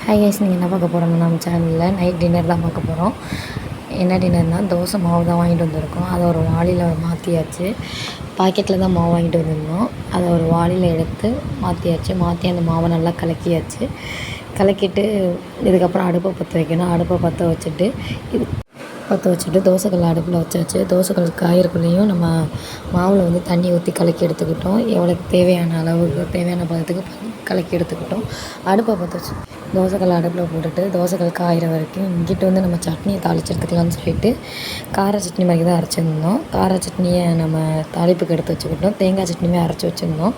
Hi guys, நீங்கள் என்ன பார்க்க போகிறோம்னா நம்ம சேனலில் நைட் டின்னர் தான் பார்க்க போகிறோம். என்ன டின்னர்னால் தோசை மாவு தான் வாங்கிட்டு வந்திருக்கோம். அதை ஒரு வாளியில் மாற்றியாச்சு. பாக்கெட்டில் தான் மாவு வாங்கிட்டு வந்திருந்தோம். அதை ஒரு வாளியில் எடுத்து மாற்றி அந்த மாவை நல்லா கலக்கிட்டு இதுக்கப்புறம் அடுப்பை பற்ற வைக்கணும். அடுப்பை பற்ற வச்சுட்டு தோசைக்கல் அடுப்பில் வச்சாச்சு. தோசைக்கல் காயறக்குள்ளேயும் நம்ம மாவில் வந்து தண்ணி ஊற்றி கலக்கி எடுத்துக்கிட்டோம். எவ்வளோக்கு தேவையான அளவுக்கு தேவையான பதத்துக்கு கலக்கி எடுத்துக்கிட்டோம். அடுப்பை பற்ற வச்சு தோசைக்கல் அடுப்பில் போட்டுட்டு தோசைக்கல் காயிற வரைக்கும் இங்கிட்டு வந்து நம்ம சட்னியை தாளித்து எடுத்துக்கலாம்னு சொல்லிட்டு கார சட்னி மாதிரி தான் அரைச்சிருந்தோம். கார சட்னியை நம்ம தாளிப்புக்கு எடுத்து வச்சுக்கிட்டோம். தேங்காய் சட்னியுமே அரைச்சி வச்சுருந்தோம்.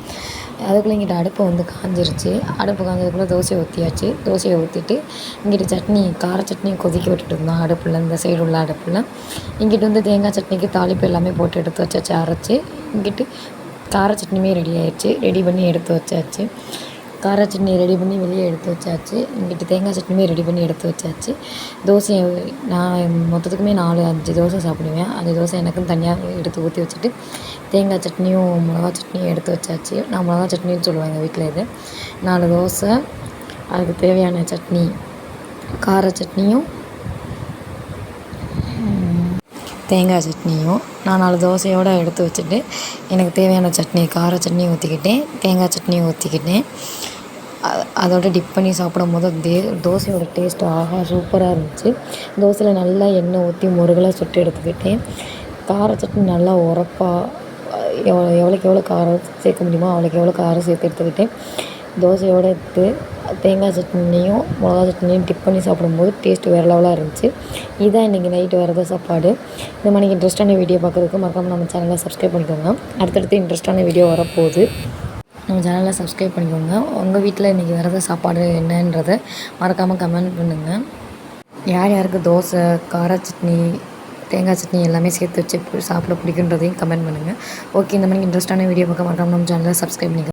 அதுக்குள்ளே இங்கிட்ட அடுப்பு வந்து காஞ்சிருச்சு. அடுப்பு காஞ்சதுக்குள்ளே தோசையை ஊற்றிட்டு இங்கிட்டு கார சட்னி கொதிக்க விட்டுட்டு இருந்தோம். அடுப்பில் இந்த சைடு உள்ள அடுப்பில் இங்கிட்டு வந்து தேங்காய் சட்னிக்கு தாளிப்பு எல்லாமே போட்டு எடுத்து வச்சாச்சு அரைச்சி. இங்கிட்டு கார சட்னியுமே ரெடி பண்ணி எடுத்து வச்சாச்சு. கார சட்னி ரெடி பண்ணி வெளியே எடுத்து வச்சாச்சு. இங்கிட்டு தேங்காய் சட்னியுமே ரெடி பண்ணி எடுத்து வச்சாச்சு. தோசையை நான் மொத்தத்துக்குமே 4-5 தோசை சாப்பிடுவேன். 5 தோசை எனக்குன்னு தனியாக எடுத்து ஊற்றி வச்சுட்டு தேங்காய் சட்னியும் மிளகா சட்னியும் எடுத்து வச்சாச்சு. நான் மிளகா சட்னின்னு சொல்லுவேன் எங்கள் வீட்டில். இது 4 தோசை, அதுக்கு தேவையான சட்னி கார சட்னியும் தேங்காய் சட்னியும் நான் 4 தோசையோடு எடுத்து வச்சுட்டு எனக்கு தேவையான சட்னி கார சட்னியும் ஊற்றிக்கிட்டேன், தேங்காய் சட்னியும் ஊற்றிக்கிட்டேன். அதோட டிப் பண்ணி சாப்பிடும்போது தோசையோட டேஸ்ட் ஆஹா சூப்பராக இருந்துச்சு. தோசையில் நல்லா எண்ணெய் ஊற்றி முருகலாக சுட்டு எடுத்துக்கிட்டேன். கார சட்னி நல்லா உரப்பாக எவ்வளோக்கு எவ்வளோ காரம் சேர்க்க முடியுமோ அவ்வளோக்கு எவ்வளோ காரம் சேர்த்து எடுத்துக்கிட்டேன். தோசையோடு எடுத்து தேங்காய் சட்னியும் மிளகா சட்னியும் டிப் பண்ணி சாப்பிடும்போது டேஸ்ட்டு வேறு லெவலாக இருந்துச்சு. இதுதான் இன்றைக்கி நைட்டு வரத சாப்பாடு. இந்த மாதிரி இன்ட்ரெஸ்ட்டான வீடியோ பார்க்குறதுக்கு மறக்காமல் நம்ம சேனலை சப்ஸ்கிரைப் பண்ணிக்கோங்க. அடுத்தடுத்து இன்ட்ரெஸ்ட்டான வீடியோ வரப்போகுது. நம்ம சேனலை சப்ஸ்கிரைப் பண்ணிக்கோங்க. உங்கள் வீட்டில் இன்றைக்கி வரத சாப்பாடு என்னன்றதை மறக்காமல் கமெண்ட் பண்ணுங்கள். யார் யாருக்கு தோசை கார சட்னி தேங்காய் சட்னி எல்லாமே சேர்த்து வச்சு சாப்பிட பிடிக்குன்றதையும் கமெண்ட் பண்ணுங்கள். ஓகே, இந்த மாதிரி இன்ட்ரெஸ்ட்டான வீடியோ பார்க்க மறக்காமல் நம்ம சேனலை சப்ஸ்கிரைப் பண்ணிக்கோங்க.